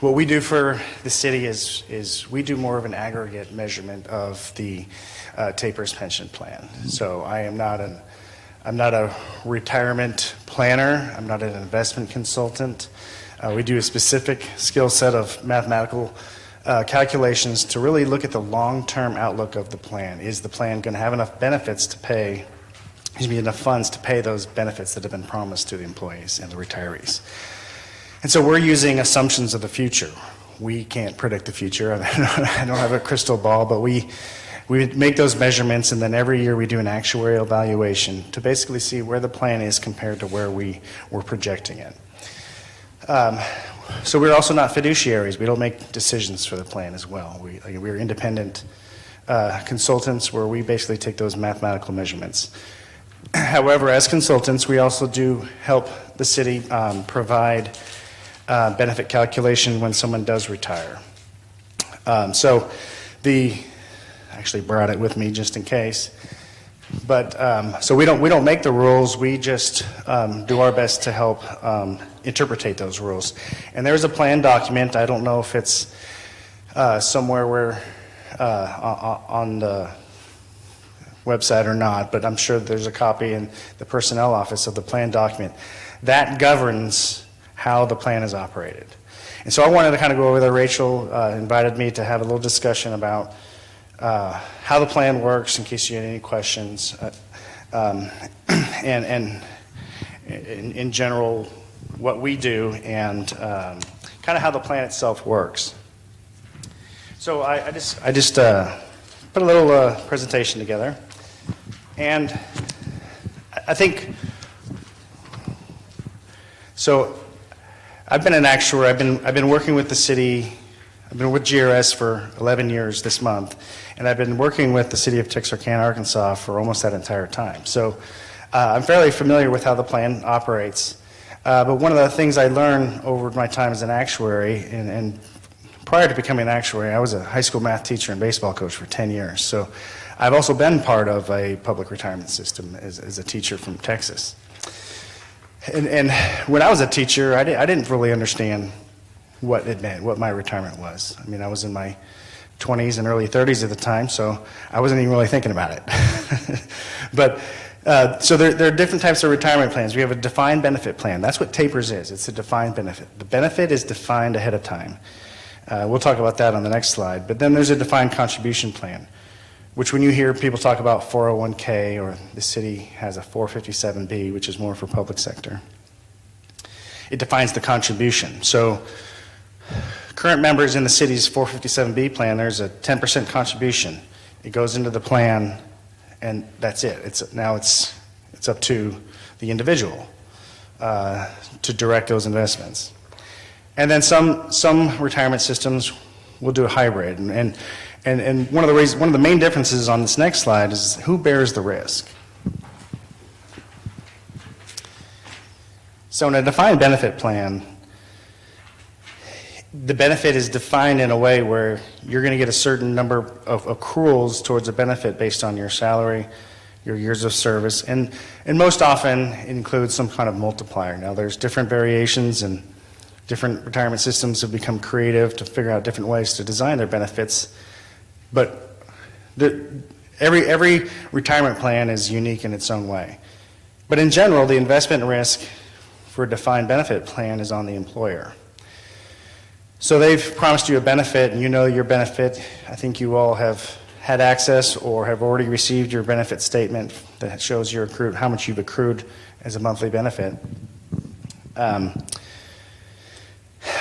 What we do for the city is we do more of an aggregate measurement of the TAPERS pension plan. So I'm not a retirement planner. I'm not an investment consultant. We do a specific skill set of mathematical calculations to really look at the long-term outlook of the plan. Is the plan going to have enough benefits to pay, enough funds to pay those benefits that have been promised to the employees and the retirees? And so we're using assumptions of the future. We can't predict the future. I don't have a crystal ball, but we make those measurements, and then every year we do an actuarial evaluation to basically see where the plan is compared to where we're projecting it. So we're also not fiduciaries. We don't make decisions for the plan as well. We're independent consultants where we basically take those mathematical measurements. However, as consultants, we also do help the city provide benefit calculation when someone does retire. So I actually brought it with me just in case. But so we don't make the rules. We just do our best to help interpret those rules. And there's a plan document. I don't know if it's somewhere where on the website or not, but I'm sure there's a copy in the personnel office of the plan document that governs how the plan is operated. And so I wanted to kind of go over there. Rachel invited me to have a little discussion about how the plan works in case you had any questions, and in general what we do, and kind of how the plan itself works. So I just put a little presentation together, and I think so. I've been an actuary. I've been working with the city. I've been with GRS for 11 years this month, and I've been working with the city of Texarkana, Arkansas for almost that entire time. So I'm fairly familiar with how the plan operates. But one of the things I learned over my time as an actuary, and prior to becoming an actuary, I was a high school math teacher and baseball coach for 10 years. So I've also been part of a public retirement system as a teacher from Texas. And when I was a teacher, I didn't really understand what it meant, what my retirement was. I mean, I was in my 20s and early 30s at the time, so I wasn't even really thinking about it. But so there are different types of retirement plans. We have a defined benefit plan. That's what TAPERS is. It's a defined benefit. The benefit is defined ahead of time. We'll talk about that on the next slide. But then there's a defined contribution plan, which when you hear people talk about 401k, or the city has a 457B, which is more for public sector, it defines the contribution. So current members in the city's 457B plan, there's a 10% contribution. It goes into the plan, and that's it. Now it's up to the individual to direct those investments. And then some retirement systems will do a hybrid, and one of the main differences on this next slide is who bears the risk. So in a defined benefit plan, the benefit is defined in a way where you're going to get a certain number of accruals towards a benefit based on your salary, your years of service, and most often it includes some kind of multiplier. Now there's different variations, and different retirement systems have become creative to figure out different ways to design their benefits. But every retirement plan is unique in its own way. But in general, the investment risk for a defined benefit plan is on the employer. So they've promised you a benefit, and you know your benefit. I think you all have had access or have already received your benefit statement that shows your accrued, how much you've accrued as a monthly benefit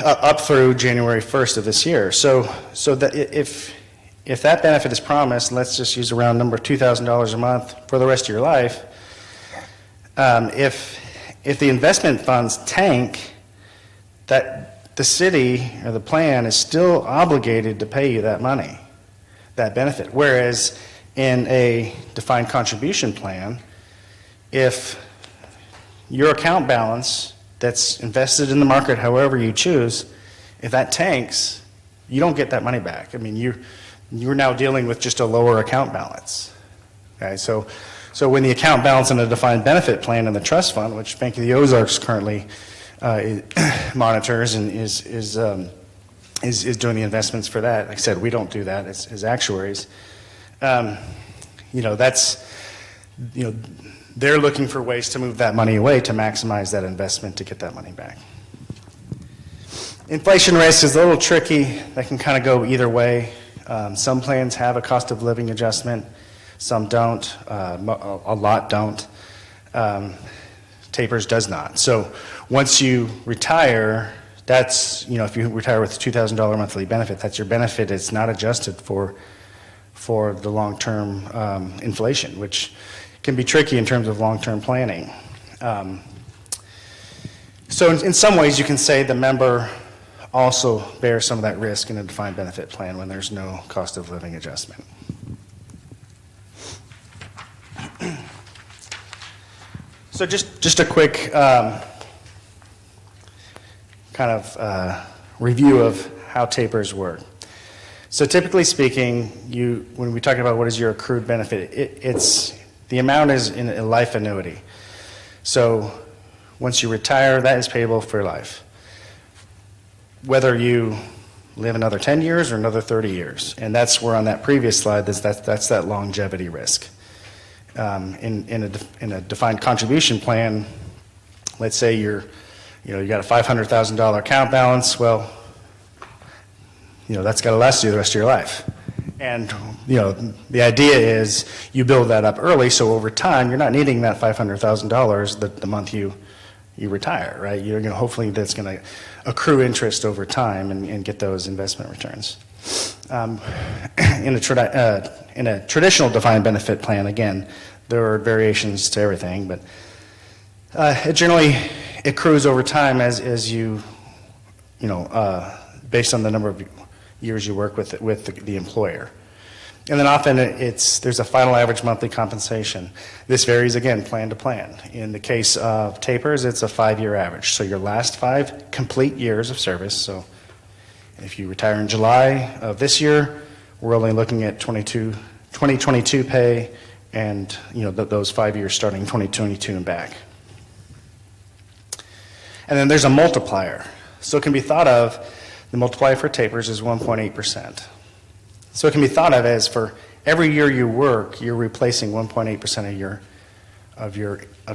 up through January 1st of this year. So that if that benefit is promised, let's just use a round number, $2,000 a month for the rest of your life, if the investment funds tank, that the city or the plan is still obligated to pay you that money, that benefit. Whereas in a defined contribution plan, if your account balance that's invested in the market however you choose, if that tanks, you don't get that money back. I mean, you're now dealing with just a lower account balance. Okay, so when the account balance in a defined benefit plan in the trust fund, which Bank of the Ozarks currently monitors and is doing the investments for that. Like I said, we don't do that as actuaries. They're looking for ways to move that money away to maximize that investment to get that money back. Inflation risk is a little tricky. That can kind of go either way. Some plans have a cost of living adjustment. Some don't. A lot don't. Tapers does not. So once you retire, that's, if you retire with a $2,000 monthly benefit, that's your benefit. It's not adjusted for the long-term inflation, which can be tricky in terms of long-term planning. So in some ways, you can say the member also bears some of that risk in a defined benefit plan when there's no cost of living adjustment. So just a quick kind of review of how tapers work. So typically speaking, when we talk about what is your accrued benefit, the amount is in a life annuity. So once you retire, that is payable for life. Whether you live another 10 years or another 30 years. And that's where on that previous slide, that's that longevity risk. In a defined contribution plan, let's say you got a $500,000 account balance. Well, that's got to last you the rest of your life. And the idea is you build that up early, so over time you're not needing that $500,000 the month you retire, right? Hopefully that's going to accrue interest over time and get those investment returns. In a traditional defined benefit plan, again, there are variations to everything, but it generally accrues over time as you based on the number of years you work with the employer. And then often there's a final average monthly compensation. This varies, again, plan to plan. In the case of tapers, it's a 5-year average. So your last 5 complete years of service. So if you retire in July of this year, we're only looking at 2022 pay and those 5 years starting 2022 and back. And then there's a multiplier. So it can be thought of, the multiplier for tapers is 1.8%. So it can be thought of as for every year you work, you're replacing 1.8% of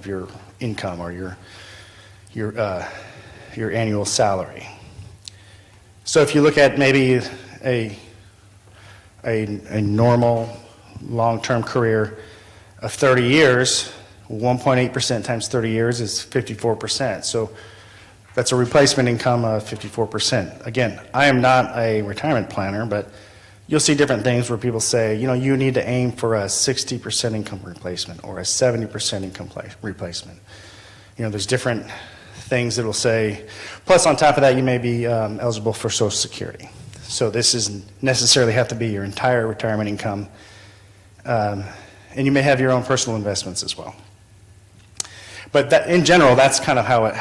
your income or your annual salary. So if you look at maybe a normal long-term career of 30 years, 1.8% times 30 years is 54%. So that's a replacement income of 54%. Again, I am not a retirement planner, but you'll see different things where people say, you need to aim for a 60% income replacement or a 70% income replacement. There's different things that will say, plus on top of that, you may be eligible for Social Security. So this doesn't necessarily have to be your entire retirement income. And you may have your own personal investments as well. But in general, that's kind of how it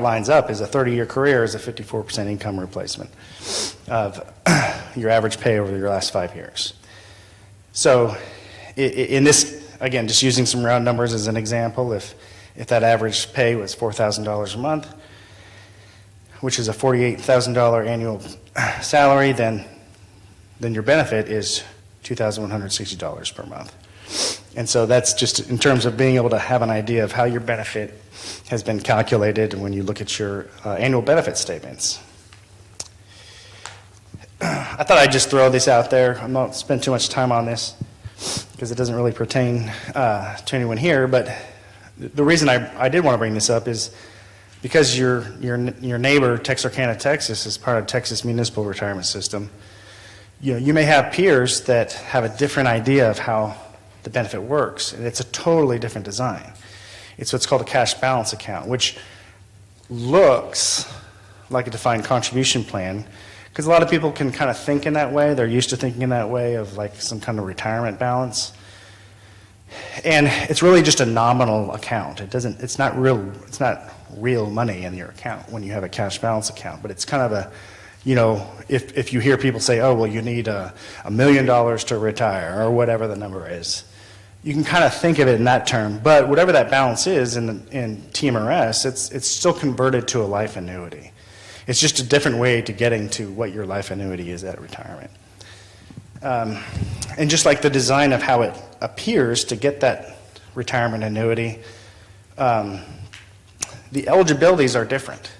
lines up, is a 30-year career is a 54% income replacement of your average pay over your last 5 years. So in this, again, just using some round numbers as an example, if that average pay was $4,000 a month, which is a $48,000 annual salary, then your benefit is $2,160 per month. And so that's just in terms of being able to have an idea of how your benefit has been calculated when you look at your annual benefit statements. I thought I'd just throw this out there. I'm not spend too much time on this because it doesn't really pertain to anyone here, but the reason I did want to bring this up is because your neighbor, Texarkana, Texas, is part of Texas Municipal Retirement System. You may have peers that have a different idea of how the benefit works, and it's a totally different design. It's what's called a cash balance account, which looks like a defined contribution plan, because a lot of people can kind of think in that way. They're used to thinking in that way of like some kind of retirement balance. And it's really just a nominal account. It's not real money in your account when you have a cash balance account, but it's kind of a, if you hear people say, oh, well, you need $1 million to retire or whatever the number is, you can kind of think of it in that term, but whatever that balance is in TMRS, it's still converted to a life annuity. It's just a different way to getting to what your life annuity is at retirement. And just like the design of how it appears to get that retirement annuity, the eligibilities are different,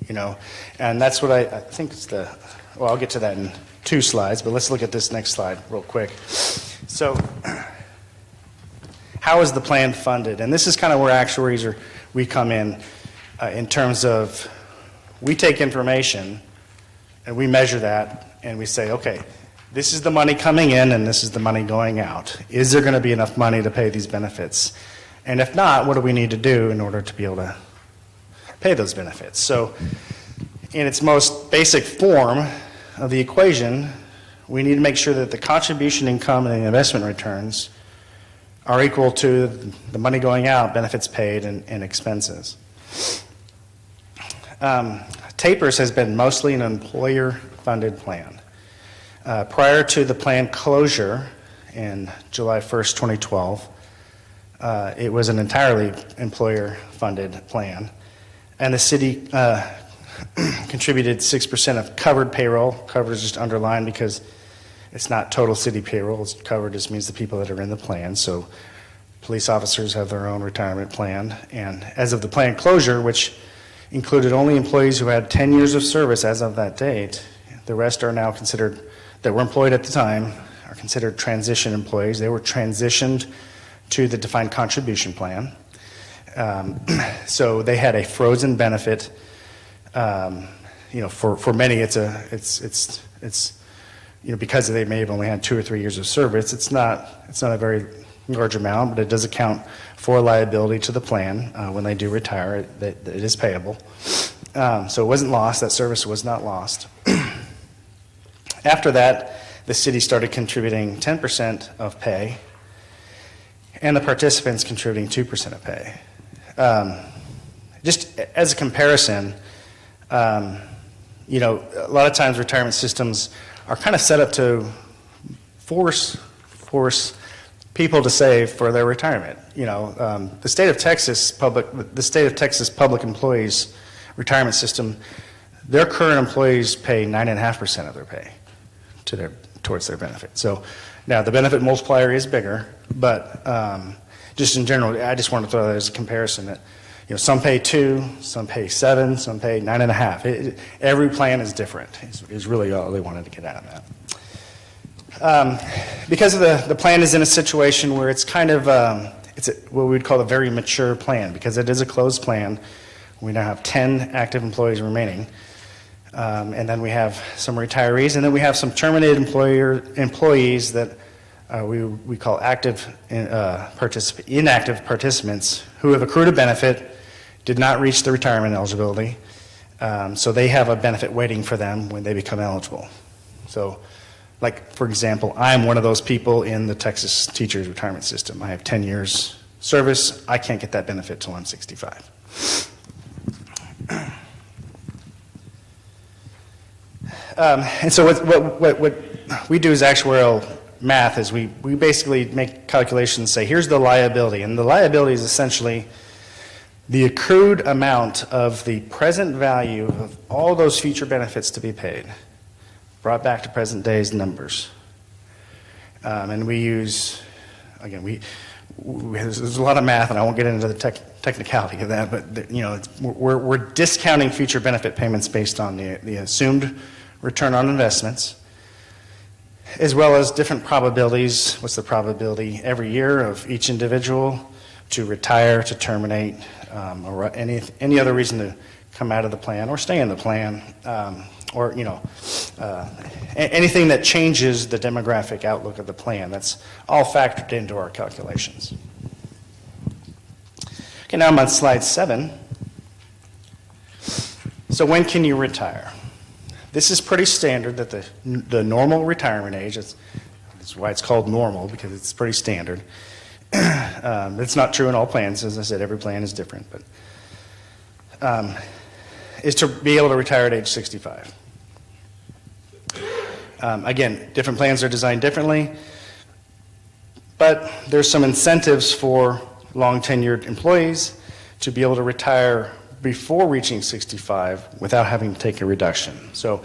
and that's what I think it's well, I'll get to that in 2 slides, but let's look at this next slide real quick. So, how is the plan funded? And this is kind of where actuaries we come in terms of, we take information and we measure that and we say, okay, this is the money coming in and this is the money going out. Is there going to be enough money to pay these benefits? And if not, what do we need to do in order to be able to pay those benefits? So in its most basic form of the equation, we need to make sure that the contribution income and the investment returns are equal to the money going out, benefits paid, and expenses. TAPERS has been mostly an employer-funded plan. Prior to the plan closure in July 1st, 2012, it was an entirely employer-funded plan, and the city contributed 6% of covered payroll. Covered is just underlined because it's not total city payroll. It's covered just means the people that are in the plan. So police officers have their own retirement plan. And as of the plan closure, which included only employees who had 10 years of service as of that date, the rest are now considered, that were employed at the time, are considered transition employees. They were transitioned to the defined contribution plan. So they had a frozen benefit. For many, it's because they may have only had 2 or 3 years of service. It's not a very large amount, but it does account for liability to the plan when they do retire. It is payable. So it wasn't lost. That service was not lost. After that, the city started contributing 10% of pay, and the participants contributing 2% of pay. Just as a comparison, a lot of times retirement systems are kind of set up to force people to save for their retirement. The state of Texas public employees retirement system, their current employees pay 9.5% of their pay towards their benefit. So now the benefit multiplier is bigger, but just in general, I just want to throw that as a comparison that some pay 2, some pay 7, some pay 9.5. Every plan is different. Is really all they wanted to get out of that. Because of the plan is in a situation where it's kind of it's what we would call a very mature plan, because it is a closed plan. We now have 10 active employees remaining, and then we have some retirees, and then we have some terminated employees that we call inactive participants who have accrued a benefit, did not reach the retirement eligibility, so they have a benefit waiting for them when they become eligible. So, like, for example, I'm one of those people in the Texas teachers retirement system. I have 10 years service. I can't get that benefit till I'm 65. And so what we do as actuarial math is we basically make calculations, say here's the liability, and the liability is essentially the accrued amount of the present value of all those future benefits to be paid, brought back to present day's numbers. And we use, again, there's a lot of math, and I won't get into the technicality of that, but we're discounting future benefit payments based on the assumed return on investments, as well as different probabilities. What's the probability every year of each individual to retire, to terminate, or any other reason to come out of the plan or stay in the plan, or anything that changes the demographic outlook of the plan. That's all factored into our calculations. Okay, now I'm on slide 7. So when can you retire? This is pretty standard, that the normal retirement age, that's why it's called normal, because it's pretty standard. It's not true in all plans. As I said, every plan is different, but is to be able to retire at age 65. Again, different plans are designed differently. But there's some incentives for long-tenured employees to be able to retire before reaching 65 without having to take a reduction. So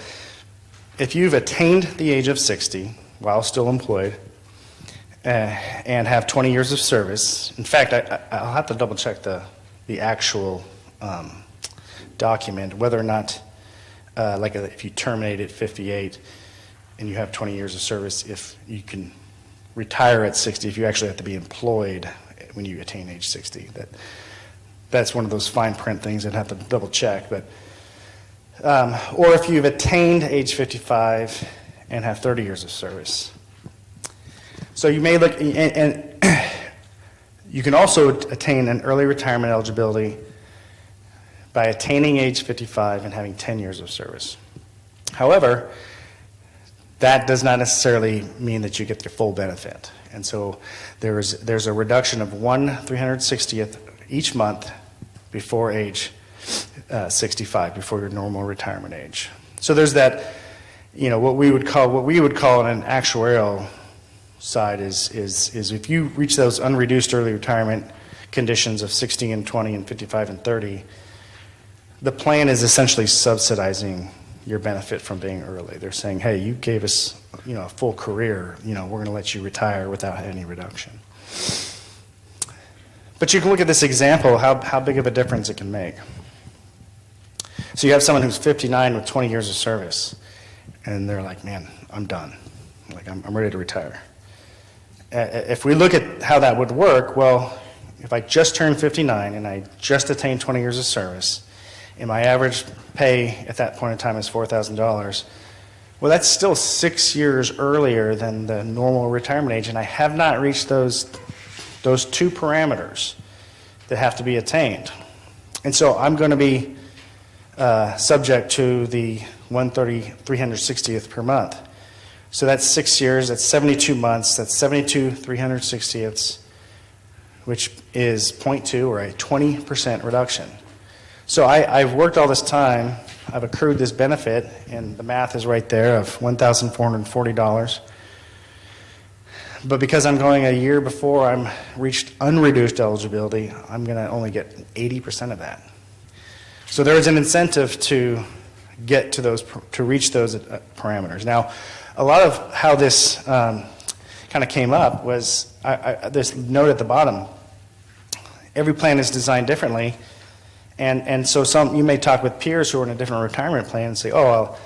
if you've attained the age of 60 while still employed and have 20 years of service, in fact, I'll have to double check the actual document, whether or not, if you terminate at 58 and you have 20 years of service, if you can retire at 60, if you actually have to be employed when you attain age 60. That's one of those fine print things I'd have to double check. But or if you've attained age 55 and have 30 years of service. So you may look, and you can also attain an early retirement eligibility by attaining age 55 and having 10 years of service. However, that does not necessarily mean that you get the full benefit. And so there's a reduction of 1/360th each month before age 65, before your normal retirement age. So there's that, what we would call in an actuarial side is if you reach those unreduced early retirement conditions of 60 and 20 and 55 and 30, the plan is essentially subsidizing your benefit from being early. They're saying, hey, you gave us, a full career, we're going to let you retire without any reduction. But you can look at this example, how big of a difference it can make. So you have someone who's 59 with 20 years of service, and they're like, man, I'm done. I'm ready to retire. If we look at how that would work, well, if I just turned 59 and I just attained 20 years of service, and my average pay at that point in time is $4,000, well, that's still 6 years earlier than the normal retirement age, and I have not reached those two parameters that have to be attained. And so I'm going to be subject to the 1/360th per month. So that's 6 years, that's 72 months, that's 72 360ths, which is 0.2 or a 20% reduction. So I've worked all this time, I've accrued this benefit, and the math is right there of $1,440. But because I'm going a year before I'm reached unreduced eligibility, I'm going to only get 80% of that. So there is an incentive to get to reach those parameters. Now, a lot of how this kind of came up was this note at the bottom. Every plan is designed differently. And so you may talk with peers who are in a different retirement plan and say, oh, well,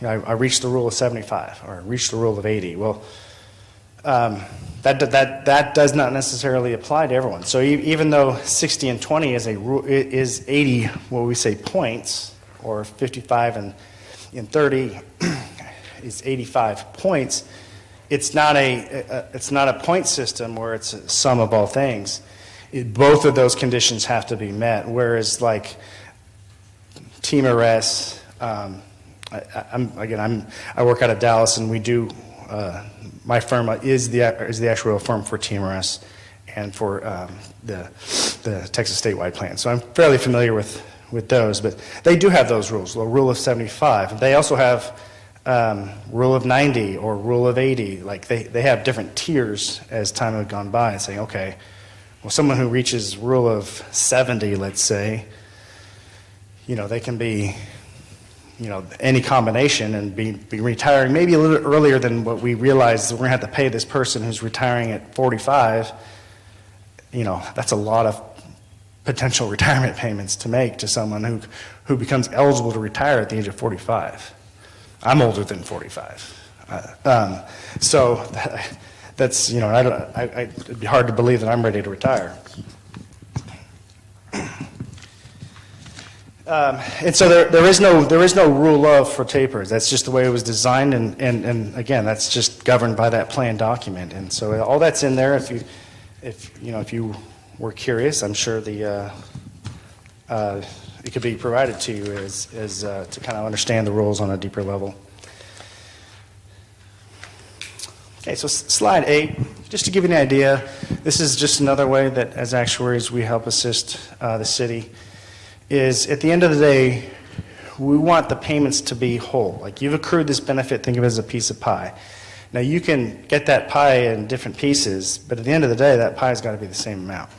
I reached the rule of 75 or I reached the rule of 80. Well, that does not necessarily apply to everyone. So even though 60 and 20 is 80, what we say points, or 55 and 30 is 85 points, it's not a point system where it's a sum of all things. Both of those conditions have to be met, whereas like TMRS, I work out of Dallas, and we do, my firm is the actuarial firm for TMRS and for the Texas statewide plan. So I'm fairly familiar with those, but they do have those rules, the rule of 75. They also have rule of 90 or rule of 80. Like they have different tiers as time has gone by, and saying, okay, well, someone who reaches rule of 70, let's say, they can be, any combination and be retiring maybe a little earlier than what we realize we're going to have to pay this person who's retiring at 45. That's a lot of potential retirement payments to make to someone who becomes eligible to retire at the age of 45. I'm older than 45. So that's, it'd be hard to believe that I'm ready to retire. And so there is no rule of for tapers. That's just the way it was designed, and again, that's just governed by that plan document. And so all that's in there. If you were curious, I'm sure it could be provided to you as to kind of understand the rules on a deeper level. Okay, so slide 8, just to give you an idea, this is just another way that as actuaries we help assist the city, is at the end of the day, we want the payments to be whole. Like you've accrued this benefit, think of it as a piece of pie. Now, you can get that pie in different pieces, but at the end of the day, that pie's got to be the same amount.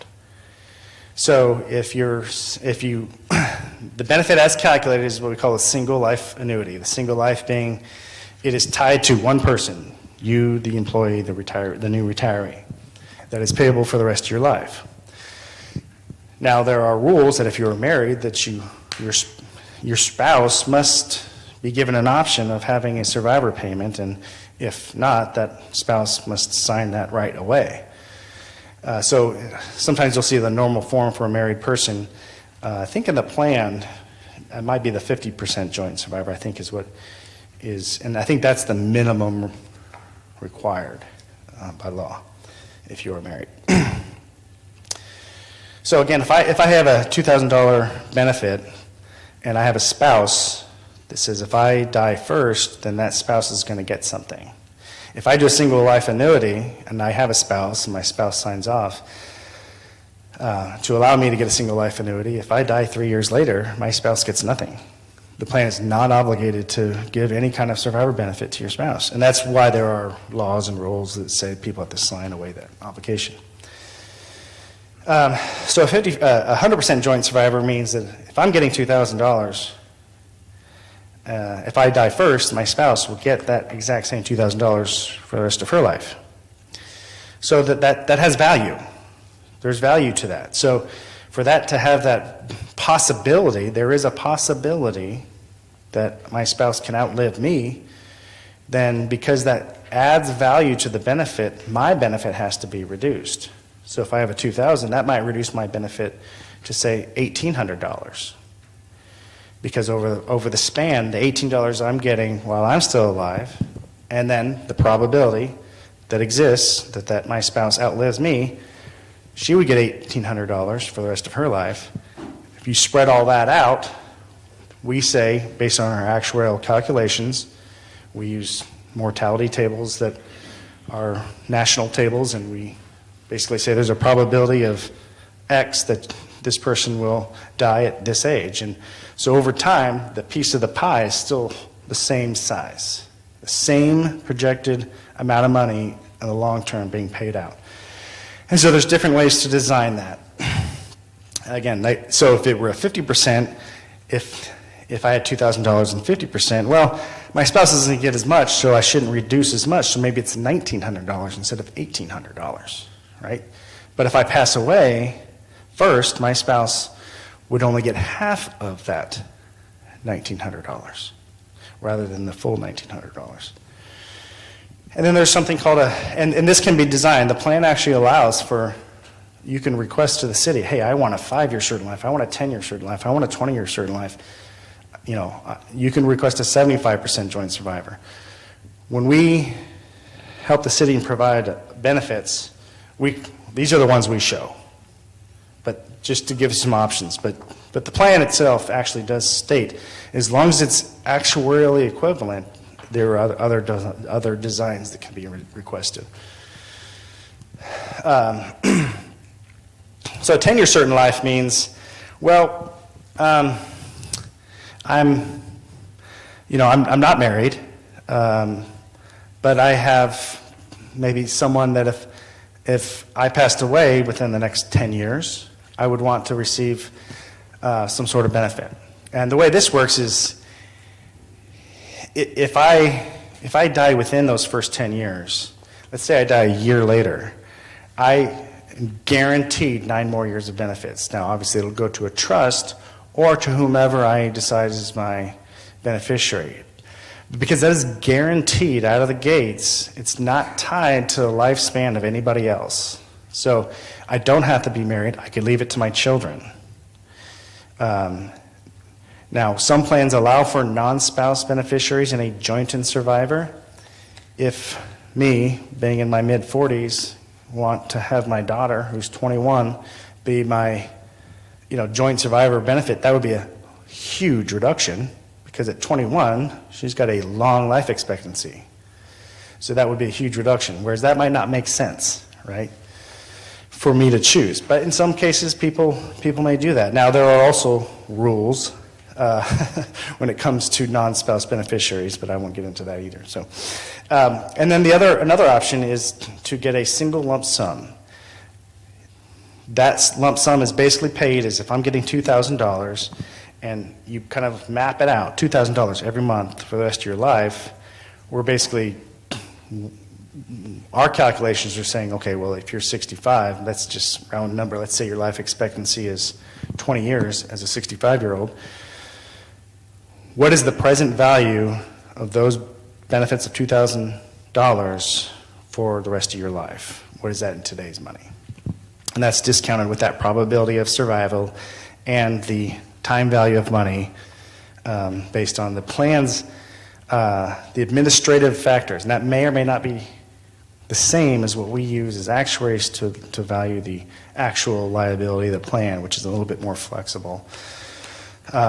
So the benefit as calculated is what we call a single life annuity. The single life being, it is tied to one person, you, the employee, the new retiree, that is payable for the rest of your life. Now, there are rules that if you are married, that your spouse must be given an option of having a survivor payment, and if not, that spouse must sign that right away. So sometimes you'll see the normal form for a married person. I think in the plan, it might be the 50% joint survivor, I think is what is, and I think that's the minimum required by law if you are married. So again, if I have a $2,000 benefit and I have a spouse that says if I die first, then that spouse is going to get something. If I do a single life annuity and I have a spouse and my spouse signs off to allow me to get a single life annuity, if I die 3 years later, my spouse gets nothing. The plan is not obligated to give any kind of survivor benefit to your spouse. And that's why there are laws and rules that say people have to sign away that obligation. So a 100% joint survivor means that if I'm getting $2,000, if I die first, my spouse will get that exact same $2,000 for the rest of her life. So that has value. There's value to that. So for that to have that possibility, there is a possibility that my spouse can outlive me, then because that adds value to the benefit, my benefit has to be reduced. So if I have a $2,000, that might reduce my benefit to, say, $1,800. Because over the span, the $18 I'm getting while I'm still alive, and then the probability that exists that my spouse outlives me, she would get $1,800 for the rest of her life. If you spread all that out, we say, based on our actuarial calculations, we use mortality tables that are national tables, and we basically say there's a probability of X that this person will die at this age. And so over time, the piece of the pie is still the same size, the same projected amount of money in the long term being paid out. And so there's different ways to design that. Again, so if it were a 50%, if I had $2,000 and 50%, well, my spouse doesn't get as much, so I shouldn't reduce as much, so maybe it's $1,900 instead of $1,800, right? But if I pass away first, my spouse would only get half of that $1,900 rather than the full $1,900. And then there's something called and this can be designed, the plan actually allows for, you can request to the city, hey, I want a 5-year certain life, I want a 10-year certain life, I want a 20-year certain life. You know, you can request a 75% joint survivor. When we help the city and provide benefits, these are the ones we show. But just to give some options. But the plan itself actually does state, as long as it's actuarially equivalent, there are other designs that can be requested. So a 10-year certain life means, well, I'm not married, but I have maybe someone that if I passed away within the next 10 years, I would want to receive some sort of benefit. And the way this works is, if I die within those first 10 years, let's say I die a year later, I am guaranteed 9 more years of benefits. Now, obviously, it'll go to a trust or to whomever I decide is my beneficiary. Because that is guaranteed out of the gates, it's not tied to the lifespan of anybody else. So I don't have to be married. I could leave it to my children. Now, some plans allow for non-spouse beneficiaries and a joint and survivor. If me, being in my mid-40s, want to have my daughter, who's 21, be my joint survivor benefit, that would be a huge reduction, because at 21, she's got a long life expectancy. So that would be a huge reduction, whereas that might not make sense, right, for me to choose. But in some cases, people may do that. Now, there are also rules when it comes to non-spouse beneficiaries, but I won't get into that either. So, and then another option is to get a single lump sum. That lump sum is basically paid as if I'm getting $2,000, and you kind of map it out, $2,000 every month for the rest of your life. We're basically, our calculations are saying, okay, well, if you're 65, that's just round number. Let's say your life expectancy is 20 years as a 65-year-old. What is the present value of those benefits of $2,000 for the rest of your life? What is that in today's money? And that's discounted with that probability of survival and the time value of money based on the plan's, the administrative factors. And that may or may not be the same as what we use as actuaries to value the actual liability of the plan, which is a little bit more flexible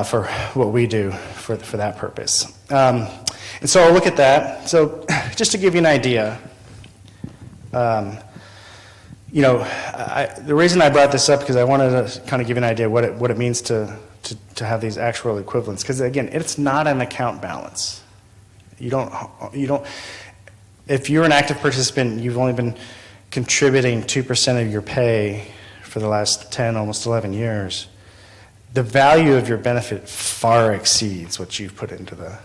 for what we do for that purpose. And so I'll look at that. So just to give you an idea, the reason I brought this up because I wanted to kind of give you an idea what it means to have these actual equivalents. Because again, it's not an account balance. You don't. If you're an active participant, you've only been contributing 2% of your pay for the last 10, almost 11 years. The value of your benefit far exceeds what you've put into the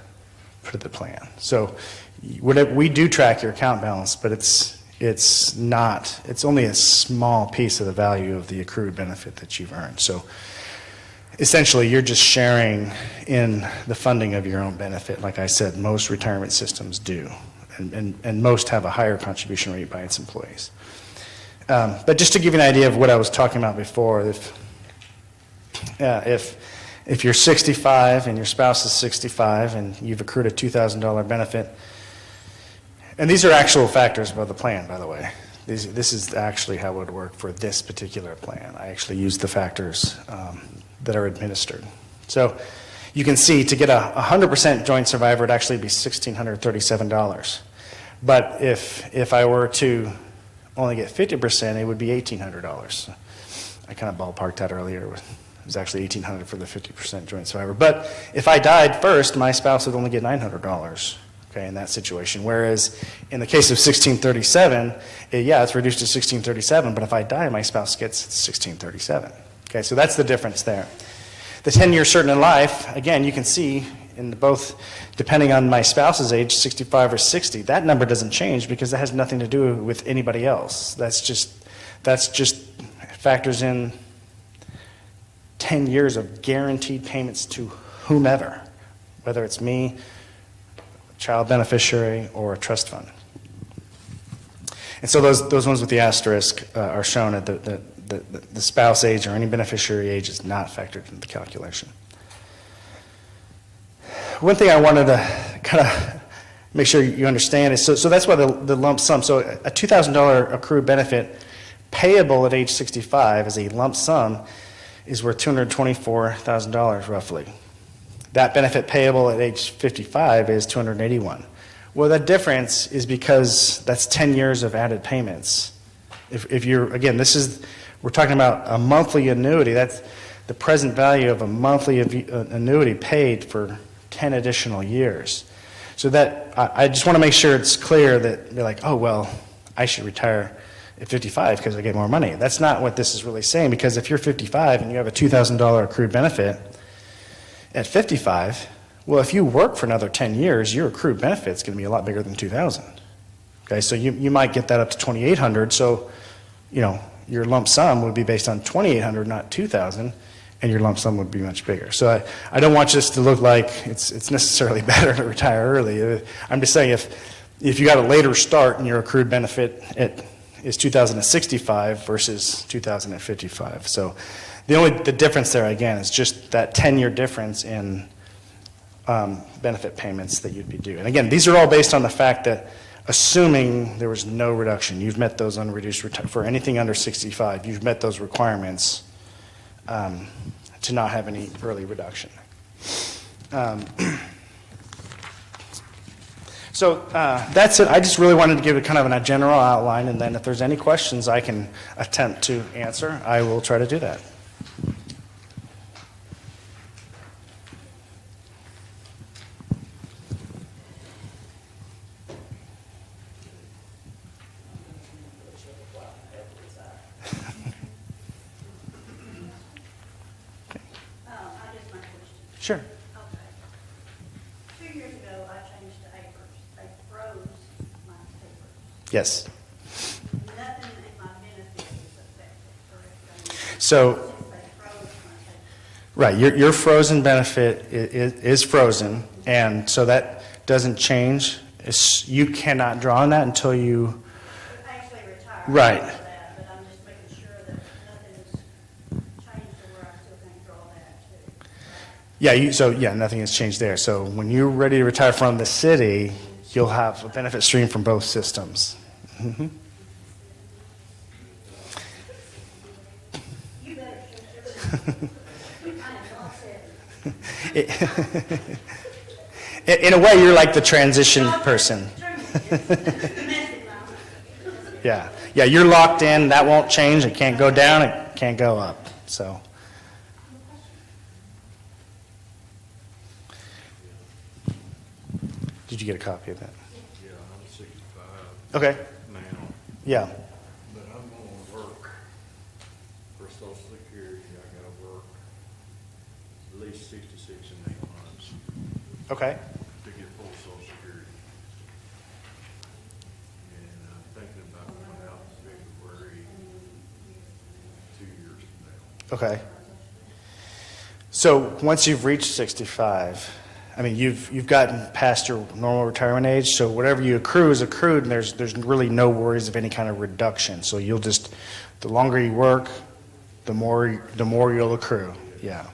plan. So we do track your account balance, but it's only a small piece of the value of the accrued benefit that you've earned. So essentially, you're just sharing in the funding of your own benefit. Like I said, most retirement systems do, and most have a higher contribution rate by its employees. But just to give you an idea of what I was talking about before, if you're 65 and your spouse is 65 and you've accrued a $2,000 benefit, and these are actual factors of the plan, by the way. This is actually how it would work for this particular plan. I actually used the factors that are administered. So you can see to get a 100% joint survivor, it'd actually be $1,637. But if I were to only get 50%, it would be $1,800. I kind of ballparked that earlier. It was actually $1,800 for the 50% joint survivor. But if I died first, my spouse would only get $900. Okay, in that situation. Whereas in the case of 1637, it's reduced to 1637, but if I die, my spouse gets 1637. Okay, so that's the difference there. The 10-year certain in life, again, you can see in both, depending on my spouse's age, 65 or 60, that number doesn't change because that has nothing to do with anybody else. That's just factors in 10 years of guaranteed payments to whomever, whether it's me, child beneficiary, or a trust fund. And so those ones with the asterisk are shown at the spouse age or any beneficiary age is not factored into the calculation. One thing I wanted to kind of make sure you understand is, so that's why the lump sum, so a $2,000 accrued benefit payable at age 65 as a lump sum is worth $224,000 roughly. That benefit payable at age 55 is $281,000. Well, that difference is because that's 10 years of added payments. If you're, again, we're talking about a monthly annuity. That's the present value of a monthly annuity paid for 10 additional years. So that, I just want to make sure it's clear that you're like, oh, well, I should retire at 55 because I get more money. That's not what this is really saying, because if you're 55 and you have a $2,000 accrued benefit, at 55, well, if you work for another 10 years, your accrued benefit's going to be a lot bigger than $2,000. Okay, so you might get that up to $2,800. So, your lump sum would be based on $2,800, not $2,000, and your lump sum would be much bigger. So I don't want this to look like it's necessarily better to retire early. I'm just saying if you got a later start and your accrued benefit is $2,065 versus $2,055. So the difference there, again, is just that 10-year difference in benefit payments that you'd be due. And again, these are all based on the fact that assuming there was no reduction, you've met those unreduced, for anything under 65, you've met those requirements to not have any early reduction. So that's it. I just really wanted to give it kind of a general outline, and then if there's any questions I can attempt to answer, I will try to do that. Yes. Nothing in my benefit is affected, correct? I mean, So, since they froze my right, your frozen benefit is frozen, and so that doesn't change. You cannot draw on that until you, actually retired. Right. After that, but I'm just making sure that nothing's changed to where I still can draw that too. yeah, nothing has changed there. So when you're ready to retire from the city, you'll have a benefit stream from both systems. Mhm. You better. I am all set. In a way, you're like the transition person. Yeah, you're locked in. That won't change. It can't go down. It can't go up. So, did you get a copy of that? Yeah, I'm 65 Okay. now, Yeah. but I'm gonna work for Social Security. I gotta work at least 66 and 8 months Okay. to get full Social Security. And I'm thinking about going out in February, 2 years from now. Okay. So once you've reached 65, I mean, you've gotten past your normal retirement age, so whatever you accrue is accrued, and there's really no worries of any kind of reduction. So you'll just, the longer you work, the more you'll accrue. Yeah,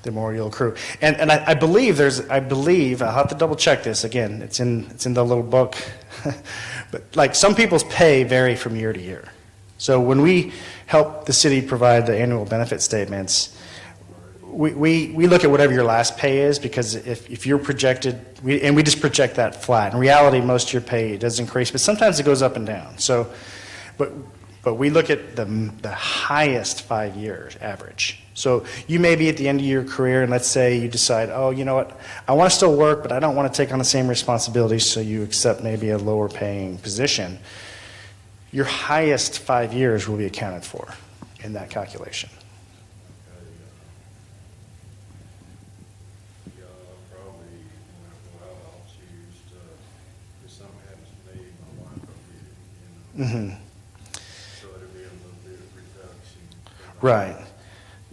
the more you'll accrue. And I believe I'll have to double check this again. It's in the little book, but like some people's pay vary from year to year. So when we help the city provide the annual benefit statements, we look at whatever your last pay is, because if you're projected, we just project that flat. In reality, most of your pay does increase, but sometimes it goes up and down. So, but we look at the highest 5 years average. So you may be at the end of your career, and let's say you decide, oh, you know what, I want to still work, but I don't want to take on the same responsibilities, so you accept maybe a lower paying position. Your highest 5 years will be accounted for in that calculation. Yeah, probably, I'll choose to, if something happens to me, my wife will get it, Mm-hmm. So it'll be a little bit of reduction. Right.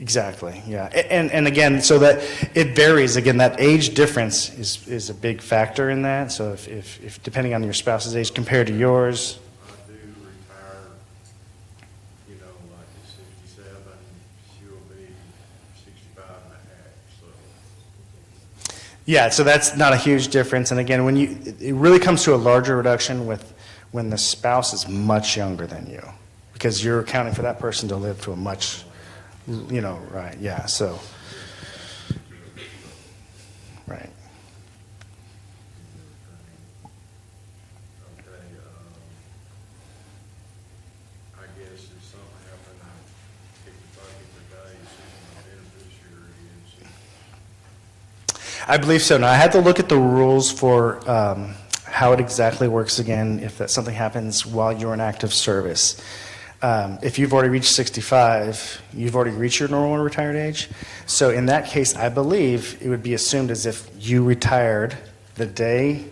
Exactly. Yeah. And again, so that it varies. Again, that age difference is a big factor in that. So if depending on your spouse's age compared to yours. I do retire, like at 67, she'll be 65 and a half, so. Yeah. So that's not a huge difference. And again, it really comes to a larger reduction when the spouse is much younger than you, because you're accounting for that person to live to a much, right. Yeah. So, right. Okay, I guess if something happened, I'd kick the bucket today, see what my beneficiary is. I believe so. Now, I had to look at the rules for how it exactly works again if that something happens while you're in active service. If you've already reached 65, you've already reached your normal retired age. So in that case, I believe it would be assumed as if you retired the day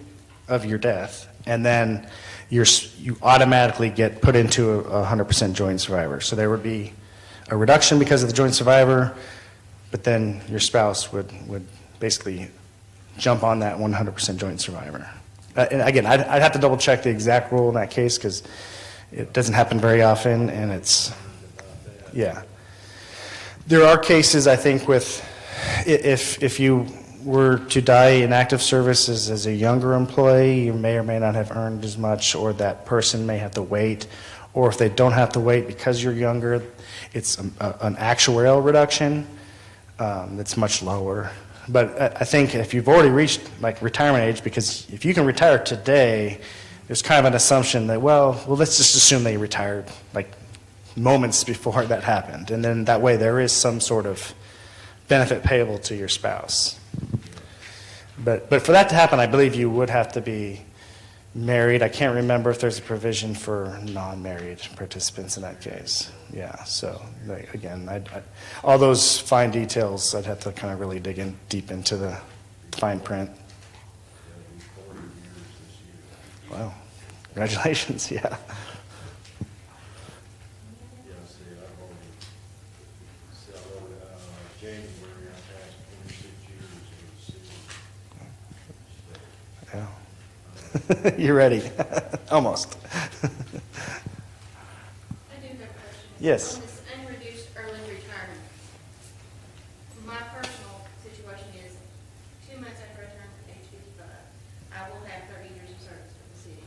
of your death, and then you automatically get put into a 100% joint survivor. So there would be a reduction because of the joint survivor, but then your spouse would basically jump on that 100% joint survivor. And again, I'd have to double check the exact rule in that case, because it doesn't happen very often, and yeah. There are cases, I think, with if you were to die in active service as a younger employee, you may or may not have earned as much, or that person may have to wait, or if they don't have to wait because you're younger, it's an actuarial reduction that's much lower. But I think if you've already reached like retirement age, because if you can retire today, there's kind of an assumption that, well, let's just assume they retired like moments before that happened. And then that way there is some sort of benefit payable to your spouse. But for that to happen, I believe you would have to be married. I can't remember if there's a provision for non-married participants in that case. Yeah, so again, all those fine details, I'd have to kind of really dig in deep into the fine print. Wow. Congratulations, yeah. Yeah, see, I've already, so, January, I passed 26 years in the city. Yeah. You're ready. Almost. I do have a question. Yes. On this unreduced early retirement, my personal situation is 2 months after I turn age 55, I will have 30 years of service for the city.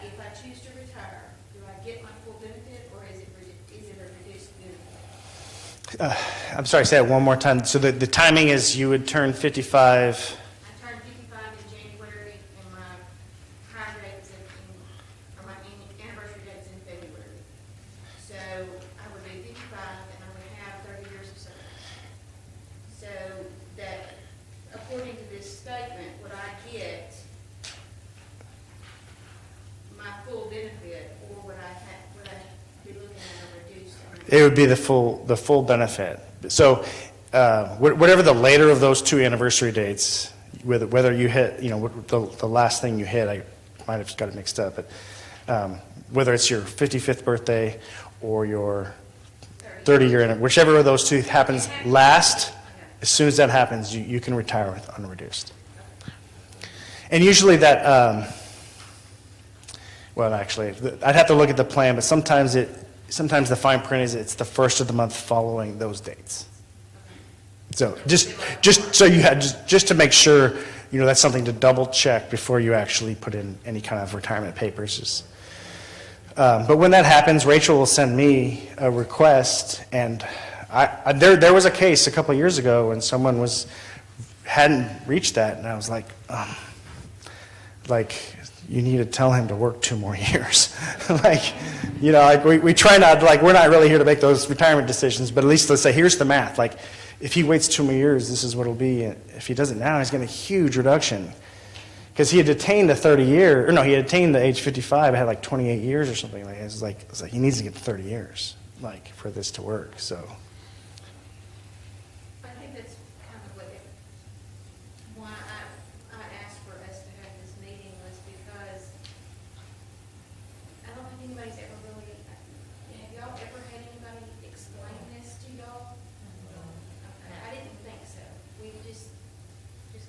If I choose to retire, do I get my full benefit or is it a reduced benefit? I'm sorry, say it one more time. So the timing is you would turn 55. I turn 55 in January and my high date's or my anniversary date's in February. So I would be 55 and I would have 30 years of service. So that, according to this statement, would I get my full benefit or would I be looking at a reduced? It would be the full benefit. So whatever the later of those two anniversary dates, whether you hit, the last thing you hit, I might have got it mixed up, but whether it's your 55th birthday or your 30-year, whichever of those two happens last, as soon as that happens, you can retire with unreduced. And usually that, well, actually, I'd have to look at the plan, but sometimes the fine print is it's the first of the month following those dates. So just so you had, just to make sure, that's something to double check before you actually put in any kind of retirement papers. But when that happens, Rachel will send me a request, and there was a case a couple of years ago when someone hadn't reached that, and I was like, you need to tell him to work 2 more years. We try not, we're not really here to make those retirement decisions, but at least let's say, here's the math. If he waits 2 more years, this is what it'll be. If he does it now, he's getting a huge reduction. Because he had attained the 30-year, he had attained the age 55, it had 28 years or something like that. It's like he needs to get 30 years, for this to work, so. I think that's kind of why I asked for us to have this meeting was because I don't think anybody's ever really, have y'all ever had anybody explain this to y'all? Okay, I didn't think so. We just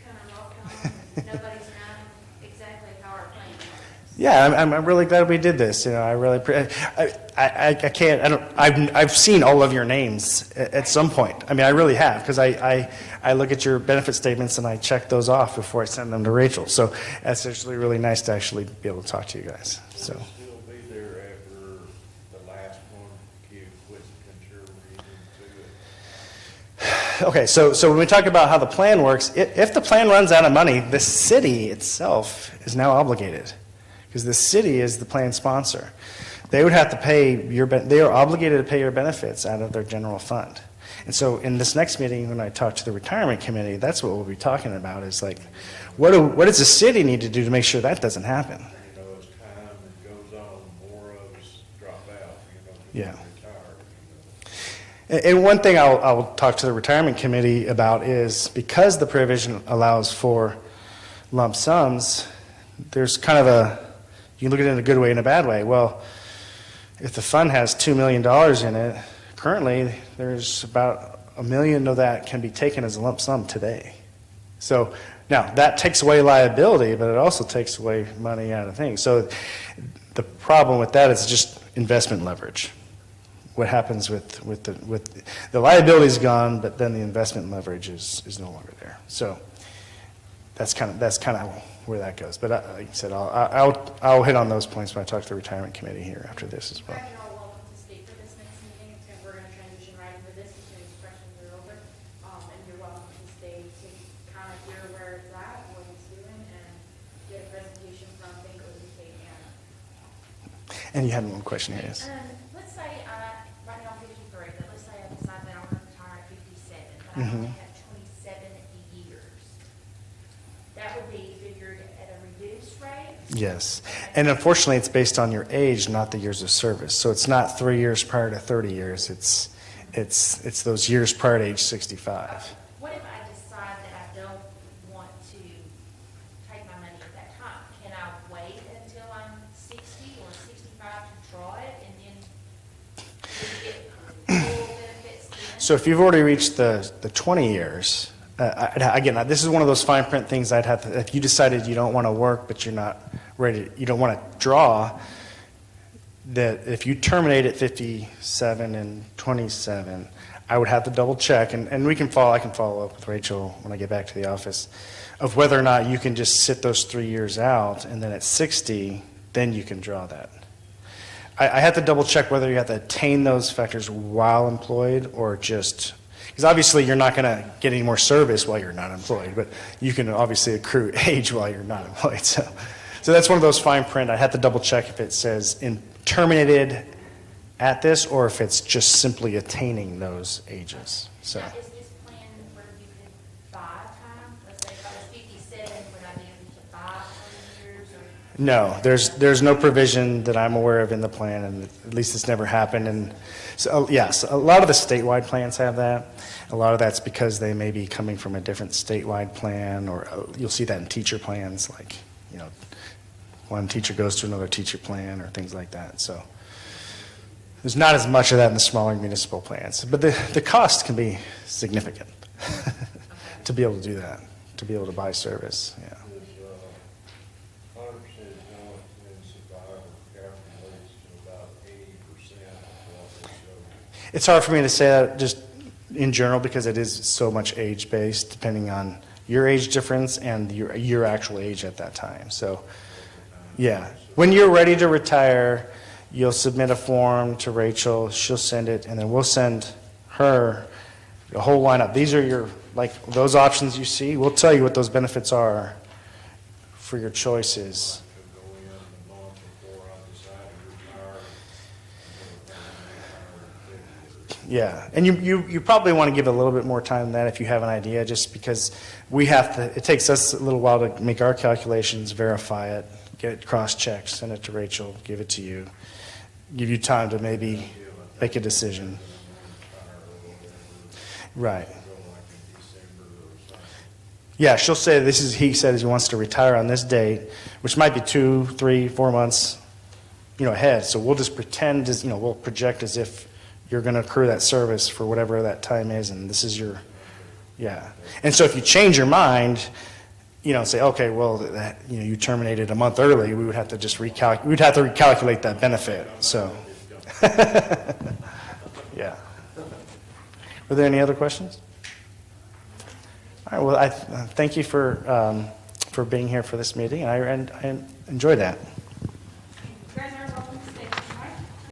kind of rocked on and nobody's known exactly how our plan works. Yeah, I'm really glad we did this. I really, I can't, I've seen all of your names at some point. I really have, because I look at your benefit statements and I check those off before I send them to Rachel. So that's actually really nice to actually be able to talk to you guys, so. Will still be there after the last one, with control reason to it. Okay, so when we talk about how the plan works, if the plan runs out of money, the city itself is now obligated, because the city is the plan sponsor. They would have to pay they are obligated to pay your benefits out of their general fund. And so in this next meeting, when I talk to the retirement committee, that's what we'll be talking about, is what does the city need to do to make sure that doesn't happen? As time goes on, more of us drop out, Yeah. retire. And one thing I'll talk to the retirement committee about is, because the provision allows for lump sums, there's kind of you can look at it in a good way and a bad way. Well, if the fund has $2 million in it, currently there's about $1 million of that can be taken as a lump sum today. So now that takes away liability, but it also takes away money out of things. So the problem with that is just investment leverage. What happens with the liability is gone, but then the investment leverage is no longer there. So that's kind of where that goes. But like I said, I'll hit on those points when I talk to the retirement committee here after this as well. You're all welcome to speak for this next meeting, and we're going to transition right into this as soon as questions are over. And you're welcome to stay to kind of hear where it's at, what it's doing, and get a presentation from Bingo to Anna. And you had one question here, yes? Let's say right now I'm 53, but let's say I decide that I want to retire at 57, but I Mhm. only have 27 years. That would be figured at a reduced rate? Yes. And unfortunately, it's based on your age, not the years of service. So it's not 3 years prior to 30 years. It's those years prior to age 65. What if I decide that I don't want to take my money at that time. Can I wait until I'm 60 or 65 to draw it and then get full benefits then? So if you've already reached the 20 years, again, this is one of those fine print things I'd have to, if you decided you don't want to work, but you're not ready, you don't want to draw, that if you terminate at 57 and 27, I would have to double check, and I can follow up with Rachel when I get back to the office, of whether or not you can just sit those 3 years out, and then at 60, then you can draw that. I have to double check whether you have to attain those factors while employed or just, because obviously you're not going to get any more service while you're not employed, but you can obviously accrue age while you're not employed. So that's one of those fine print. I have to double check if it says terminated at this or if it's just simply attaining those ages. So. Now, is this plan where you could buy time? Let's say if I was 57, would I be able to buy 20 years or? No, there's no provision that I'm aware of in the plan, and at least it's never happened. And so, yes, a lot of the statewide plans have that. A lot of that's because they may be coming from a different statewide plan, or you'll see that in teacher plans, like, one teacher goes to another teacher plan or things like that. So there's not as much of that in the smaller municipal plans, but the cost can be significant to be able to do that, to be able to buy service. Yeah. This 100% joint and survivor calculates to about 80% of what they show. It's hard for me to say that just in general because it is so much age-based, depending on your age difference and your actual age at that time. So, yeah. When you're ready to retire, you'll submit a form to Rachel, she'll send it, and then we'll send her the whole lineup. These are those options you see. We'll tell you what those benefits are for your choices. Could go in the month before I decide to retire. Yeah, and you probably want to give a little bit more time than that if you have an idea, just because it takes us a little while to make our calculations, verify it, get it cross-checked, send it to Rachel, give it to you, give you time to maybe make a decision. Right. Yeah, she'll say he said he wants to retire on this date, which might be 2, 3, 4 months, ahead. So we'll just pretend we'll project as if you're going to accrue that service for whatever that time is, and this is yeah. And so if you change your mind, say, okay, well, you terminated a month early, we would have to just recalculate that benefit. So, yeah. Were there any other questions? All right. Well, I thank you for being here for this meeting, and I enjoyed that.